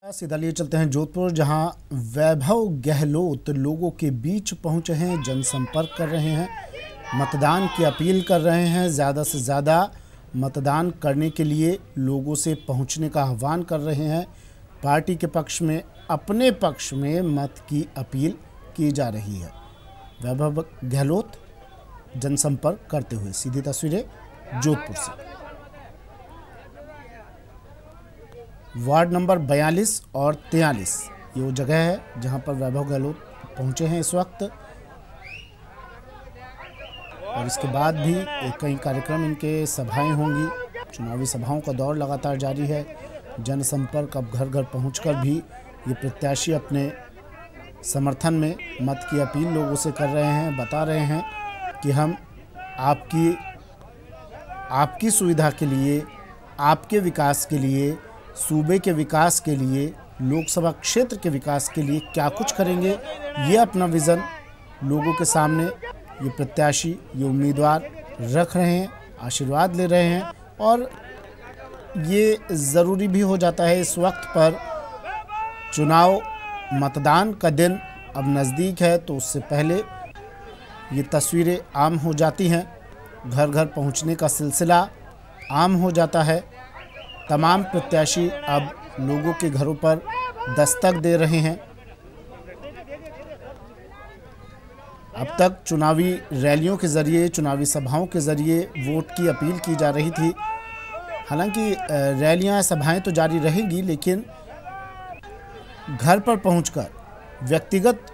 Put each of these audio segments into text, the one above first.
सीधा लिए चलते हैं जोधपुर, जहां वैभव गहलोत लोगों के बीच पहुंचे हैं, जनसंपर्क कर रहे हैं, मतदान की अपील कर रहे हैं, ज़्यादा से ज़्यादा मतदान करने के लिए लोगों से पहुंचने का आह्वान कर रहे हैं। पार्टी के पक्ष में, अपने पक्ष में मत की अपील की जा रही है। वैभव गहलोत जनसंपर्क करते हुए, सीधी तस्वीरें जोधपुर से। वार्ड नंबर 42 और 43 ये वो जगह है जहां पर वैभव गहलोत पहुंचे हैं इस वक्त, और इसके बाद भी कई कार्यक्रम, इनके सभाएं होंगी। चुनावी सभाओं का दौर लगातार जारी है। जनसंपर्क अब घर घर पहुंचकर भी ये प्रत्याशी अपने समर्थन में मत की अपील लोगों से कर रहे हैं, बता रहे हैं कि हम आपकी सुविधा के लिए, आपके विकास के लिए, सूबे के विकास के लिए, लोकसभा क्षेत्र के विकास के लिए क्या कुछ करेंगे, ये अपना विज़न लोगों के सामने ये प्रत्याशी, ये उम्मीदवार रख रहे हैं, आशीर्वाद ले रहे हैं। और ये ज़रूरी भी हो जाता है इस वक्त पर, चुनाव मतदान का दिन अब नज़दीक है, तो उससे पहले ये तस्वीरें आम हो जाती हैं। घर घर पहुंचने का सिलसिला आम हो जाता है। तमाम प्रत्याशी अब लोगों के घरों पर दस्तक दे रहे हैं। अब तक चुनावी रैलियों के ज़रिए, चुनावी सभाओं के ज़रिए वोट की अपील की जा रही थी। हालांकि रैलियां, सभाएं तो जारी रहेंगी, लेकिन घर पर पहुंचकर व्यक्तिगत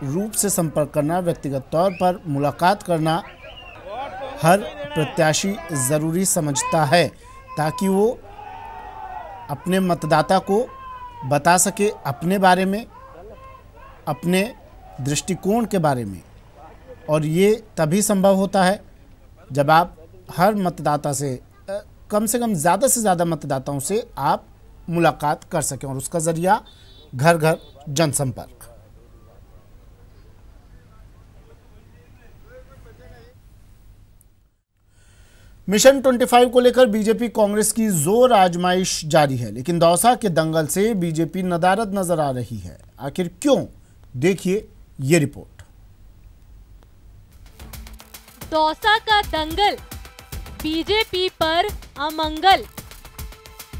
रूप से संपर्क करना, व्यक्तिगत तौर पर मुलाकात करना हर प्रत्याशी ज़रूरी समझता है, ताकि वो अपने मतदाता को बता सके अपने बारे में, अपने दृष्टिकोण के बारे में। और ये तभी संभव होता है जब आप हर मतदाता से कम ज़्यादा से ज़्यादा मतदाताओं से आप मुलाकात कर सकें, और उसका ज़रिया घर घर जनसंपर्क। मिशन 25 को लेकर बीजेपी कांग्रेस की जोर आजमाइश जारी है, लेकिन दौसा के दंगल से बीजेपी नदारद नजर आ रही है। आखिर क्यों? देखिए ये रिपोर्ट। दौसा का दंगल, बीजेपी पर अमंगल।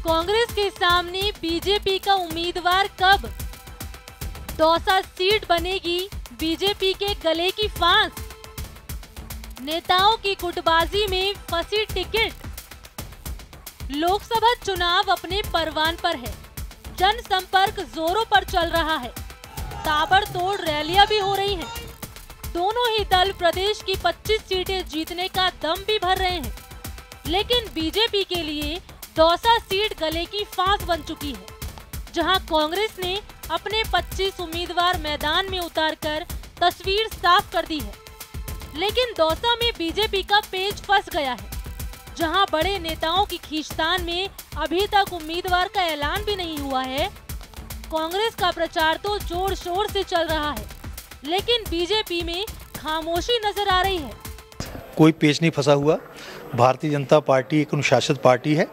कांग्रेस के सामने बीजेपी का उम्मीदवार कब? दौसा सीट बनेगी बीजेपी के गले की फांस। नेताओं की गुटबाजी में फंसी टिकट। लोकसभा चुनाव अपने परवान पर है, जनसंपर्क जोरों पर चल रहा है, ताबड़तोड़ रैलियां भी हो रही हैं। दोनों ही दल प्रदेश की 25 सीटें जीतने का दम भी भर रहे हैं, लेकिन बीजेपी के लिए दौसा सीट गले की फांस बन चुकी है, जहां कांग्रेस ने अपने 25 उम्मीदवार मैदान में उतारकर तस्वीर साफ कर दी है। लेकिन दौसा में बीजेपी का पेच फंस गया है, जहां बड़े नेताओं की खींचतान में अभी तक उम्मीदवार का ऐलान भी नहीं हुआ है। कांग्रेस का प्रचार तो जोर शोर से चल रहा है, लेकिन बीजेपी में खामोशी नजर आ रही है। कोई पेच नहीं फंसा हुआ। भारतीय जनता पार्टी एक अनुशासित पार्टी है।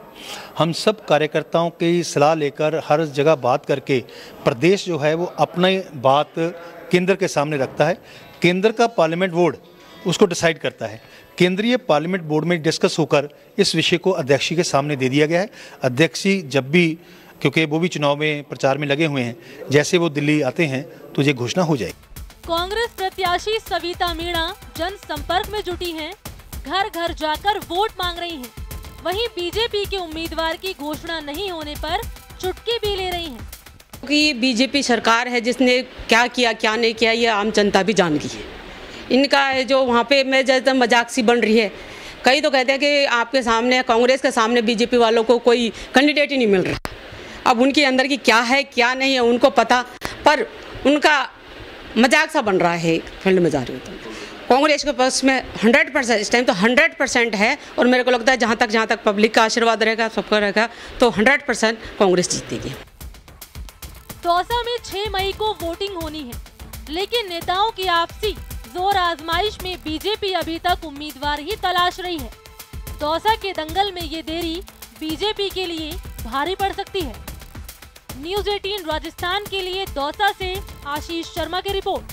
हम सब कार्यकर्ताओं की सलाह लेकर हर जगह बात करके प्रदेश जो है वो अपनी बात केंद्र के सामने रखता है। केंद्र का पार्लियामेंट बोर्ड उसको डिसाइड करता है। केंद्रीय पार्लियामेंट बोर्ड में डिस्कस होकर इस विषय को अध्यक्ष के सामने दे दिया गया है। अध्यक्ष जब भी, क्योंकि वो भी चुनाव में प्रचार में लगे हुए हैं, जैसे वो दिल्ली आते हैं तो ये घोषणा हो जाएगी। कांग्रेस प्रत्याशी सविता मीणा जनसंपर्क में जुटी हैं, घर घर जाकर वोट मांग रही हैं। वहीं बीजेपी के उम्मीदवार की घोषणा नहीं होने पर चुटकी भी ले रही हैं। कि बीजेपी सरकार है, जिसने क्या किया क्या नहीं किया ये आम जनता भी जान गई है। इनका जो वहाँ पे मैं जैसे मजाक सी बन रही है। कई तो कहते हैं कि आपके सामने, कांग्रेस के सामने बीजेपी वालों को कोई कैंडिडेट ही नहीं मिल रहा। अब उनके अंदर की क्या है क्या नहीं है उनको पता, पर उनका मजाक सा बन रहा है फील्ड में जा रही है। कांग्रेस के पास में 100% इस टाइम तो 100% है, और मेरे को लगता है जहाँ तक पब्लिक का आशीर्वाद रहेगा, सबका रहेगा, तो 100% कांग्रेस जीतेगी। दौसा में 6 मई को वोटिंग होनी है, लेकिन नेताओं की आपसी जोर आजमाइश में बीजेपी अभी तक उम्मीदवार ही तलाश रही है। दौसा के दंगल में ये देरी बीजेपी के लिए भारी पड़ सकती है। न्यूज़ 18 राजस्थान के लिए दौसा से आशीष शर्मा की रिपोर्ट।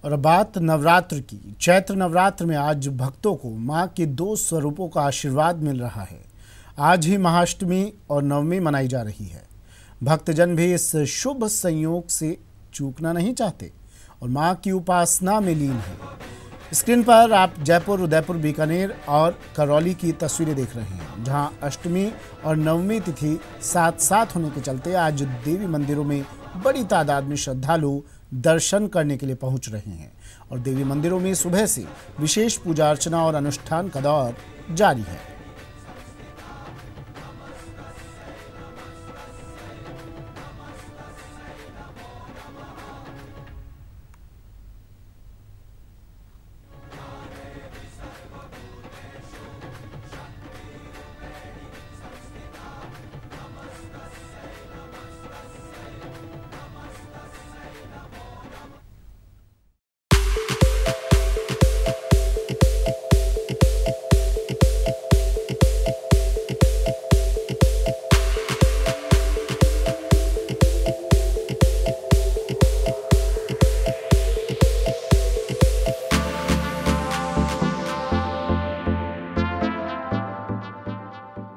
और बात नवरात्र की। चैत्र नवरात्र में आज भक्तों को मां के 2 स्वरूपों का आशीर्वाद मिल रहा है। आज ही महाअष्टमी और नवमी मनाई जा रही है। भक्तजन भी इस शुभ संयोग से चूकना नहीं चाहते और मां की उपासना में लीन है। स्क्रीन पर आप जयपुर, उदयपुर, बीकानेर और करौली की तस्वीरें देख रहे हैं, जहां अष्टमी और नवमी तिथि साथ साथ होने के चलते आज देवी मंदिरों में बड़ी तादाद में श्रद्धालु दर्शन करने के लिए पहुंच रहे हैं और देवी मंदिरों में सुबह से विशेष पूजा अर्चना और अनुष्ठान का दौर जारी है।